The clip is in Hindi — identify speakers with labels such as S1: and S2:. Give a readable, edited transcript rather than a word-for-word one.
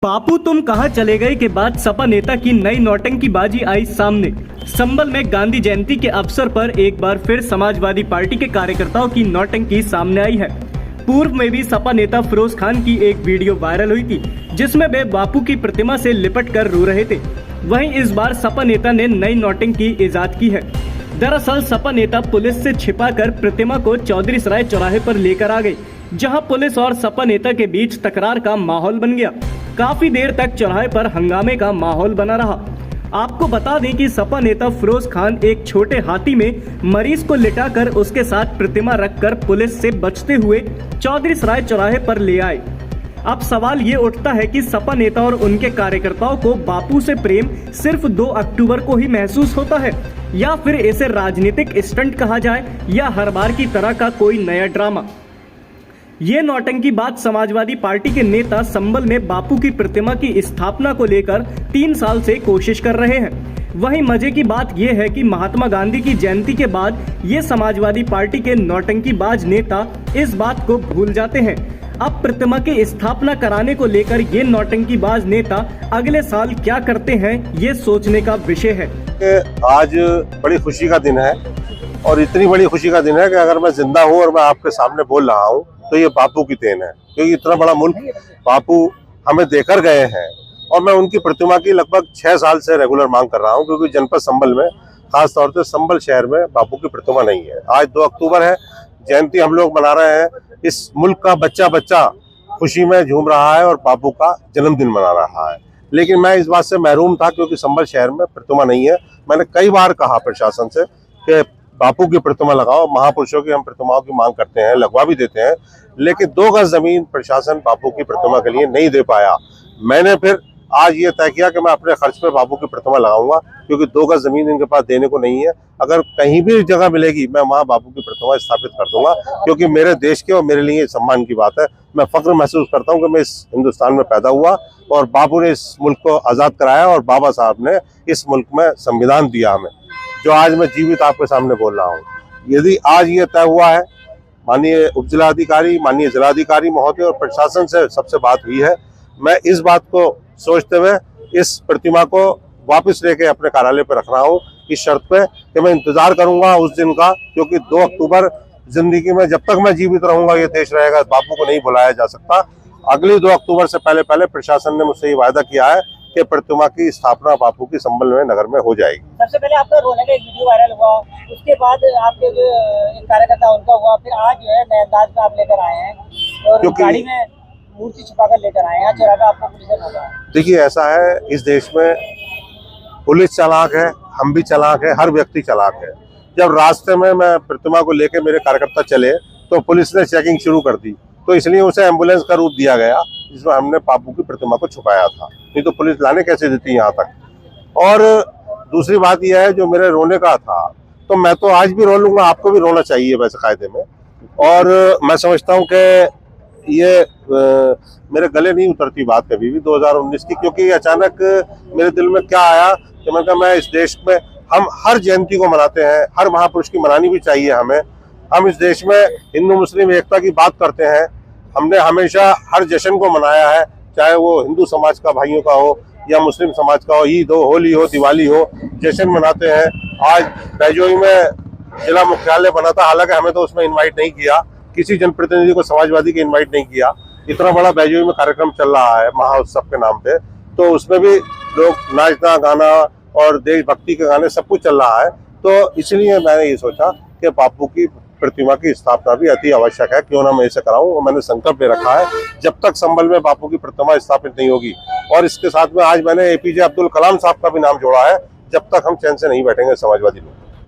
S1: बापू तुम कहां चले गए के बाद सपा नेता की नई नौटंकी बाजी आई सामने। संभल में गांधी जयंती के अवसर पर एक बार फिर समाजवादी पार्टी के कार्यकर्ताओं की नौटंकी सामने आई है। पूर्व में भी सपा नेता फिरोज खान की एक वीडियो वायरल हुई थी जिसमें वे बापू की प्रतिमा से लिपट कर रो रहे थे। वहीं इस बार सपा नेता ने नई नौटंकी इजाद की है। दरअसल सपा नेता पुलिस से छिपाकर प्रतिमा को चौधरी सराय चौराहे पर लेकर आ गए, जहां पुलिस और सपा नेता के बीच तकरार का माहौल बन गया। काफी देर तक चौराहे पर हंगामे का माहौल बना रहा। आपको बता दें कि सपा नेता फिरोज खान एक छोटे हाथी में मरीज को लिटाकर उसके साथ प्रतिमा रखकर पुलिस से बचते हुए चौधरी सराय चौराहे पर ले आए। अब सवाल ये उठता है कि सपा नेता और उनके कार्यकर्ताओं को बापू से प्रेम सिर्फ 2 अक्टूबर को ही महसूस होता है, या फिर इसे राजनीतिक स्टंट कहा जाए, या हर बार की तरह का कोई नया ड्रामा। ये नौटंकी बात समाजवादी पार्टी के नेता संभल में बापू की प्रतिमा की स्थापना को लेकर 3 साल से कोशिश कर रहे हैं। वहीं मजे की बात यह है कि महात्मा गांधी की जयंती के बाद ये समाजवादी पार्टी के नौटंकीबाज नेता इस बात को भूल जाते हैं। अब प्रतिमा की स्थापना कराने को लेकर ये नौटंकीबाज नेता अगले साल क्या करते हैं, ये सोचने का विषय है।
S2: आज बड़ी खुशी का दिन है और इतनी बड़ी खुशी का दिन है कि अगर मैं जिंदा हूँ और मैं आपके सामने बोल रहा हूँ तो ये बापू की देन है, क्योंकि इतना बड़ा मुल्क बापू हमें देकर गए हैं। और मैं उनकी प्रतिमा की लगभग 6 साल से रेगुलर मांग कर रहा हूँ, क्योंकि जनपद संभल में, खास तौर से संभल शहर में बापू की प्रतिमा नहीं है। आज 2 अक्टूबर है, जयंती हम लोग मना रहे हैं। इस मुल्क का बच्चा बच्चा खुशी में झूम रहा है और बापू का जन्मदिन मना रहा है, लेकिन मैं इस बात से महरूम था क्योंकि संभल शहर में प्रतिमा नहीं है। मैंने कई बार कहा प्रशासन से कि बापू की प्रतिमा लगाओ, महापुरुषों की हम प्रतिमाओं की मांग करते हैं, लगवा भी देते हैं, लेकिन 2 गज जमीन प्रशासन बापू की प्रतिमा के लिए नहीं दे पाया। मैंने फिर आज ये तय किया कि मैं अपने खर्च पे बापू की प्रतिमा लगाऊंगा, क्योंकि 2 गज जमीन इनके पास देने को नहीं है। अगर कहीं भी जगह मिलेगी मैं वहाँ बापू की प्रतिमा स्थापित कर दूंगा, क्योंकि मेरे देश के और मेरे लिए सम्मान की बात है। मैं फख्र महसूस करता हूँ कि मैं इस हिंदुस्तान में पैदा हुआ और बापू ने इस मुल्क को आज़ाद कराया और बाबा साहब ने इस मुल्क में संविधान दिया हमें, जो आज मैं जीवित आपके सामने बोल रहा हूँ। यदि आज ये तय हुआ है, माननीय उपजिलाधिकारी, माननीय जिलाधिकारी महोदय और प्रशासन से सबसे बात हुई है, मैं इस बात को सोचते हुए इस प्रतिमा को वापस लेके अपने कार्यालय पर रख रहा हूँ, इस शर्त पे कि मैं इंतजार करूंगा उस दिन का, क्योंकि 2 अक्टूबर जिंदगी में जब तक मैं जीवित रहूंगा ये देश रहेगा, बापू को नहीं भुलाया जा सकता। अगली 2 अक्टूबर से पहले पहले प्रशासन ने मुझसे ये वायदा किया है कि प्रतिमा की स्थापना बापू की संभल में नगर में हो जाएगी।
S3: सबसे पहले आपका रोने का एक वीडियो वायरल हुआ, उसके बाद आपके जो एक कार्यकर्ता उनका हुआ, फिर आज जो है नए अंदाज में आप लेकर आए हैं और गाड़ी में मूर्ति छुपाकर लेकर आए हैं, चौराहा आपको पुलिस ने रोका है।
S2: देखिए, ऐसा है, इस देश में पुलिस चालाक है, हम भी चालाक है, हर व्यक्ति चालाक है। जब रास्ते में मैं प्रतिमा को लेकर मेरे कार्यकर्ता चले तो पुलिस ने चेकिंग शुरू कर दी, तो इसलिए उसे एम्बुलेंस का रूप दिया गया जिसमें हमने बापू की प्रतिमा को छुपाया था, नहीं तो पुलिस लाने कैसे देती यहाँ तक। और दूसरी बात यह है, जो मेरे रोने का था, तो मैं तो आज भी रो लूंगा, आपको भी रोना चाहिए वैसे कायदे में। और मैं समझता हूँ कि ये मेरे गले नहीं उतरती बात कभी भी 2019 की, क्योंकि अचानक मेरे दिल में क्या आया कि मैं कहा मैं इस देश में, हम हर जयंती को मनाते हैं, हर महापुरुष की मनानी भी चाहिए हमें। हम इस देश में हिंदू मुस्लिम एकता की बात करते हैं, हमने हमेशा हर जश्न को मनाया है, चाहे वो हिंदू समाज का भाइयों का हो या मुस्लिम समाज का हो, ईद हो, होली हो, दिवाली हो, जश्न मनाते हैं। आज बैजोई में जिला मुख्यालय बना था, हालांकि हमें तो उसमें इनवाइट नहीं किया, किसी जनप्रतिनिधि को समाजवादी के इनवाइट नहीं किया। इतना बड़ा बैजोई में कार्यक्रम चल रहा है महाउत्सव के नाम पे, तो उसमें भी लोग नाचना गाना और देशभक्ति के गाने सब कुछ चल रहा है। तो इसलिए मैंने ये सोचा कि बापू की प्रतिमा की स्थापना भी अति आवश्यक है, क्यों ना मैं इसे कराऊं। मैंने संकल्प ले रखा है, जब तक संभल में बापू की प्रतिमा स्थापित नहीं होगी, और इसके साथ में आज मैंने APJ अब्दुल कलाम साहब का भी नाम जोड़ा है, जब तक हम चैन से नहीं बैठेंगे समाजवादी लोग।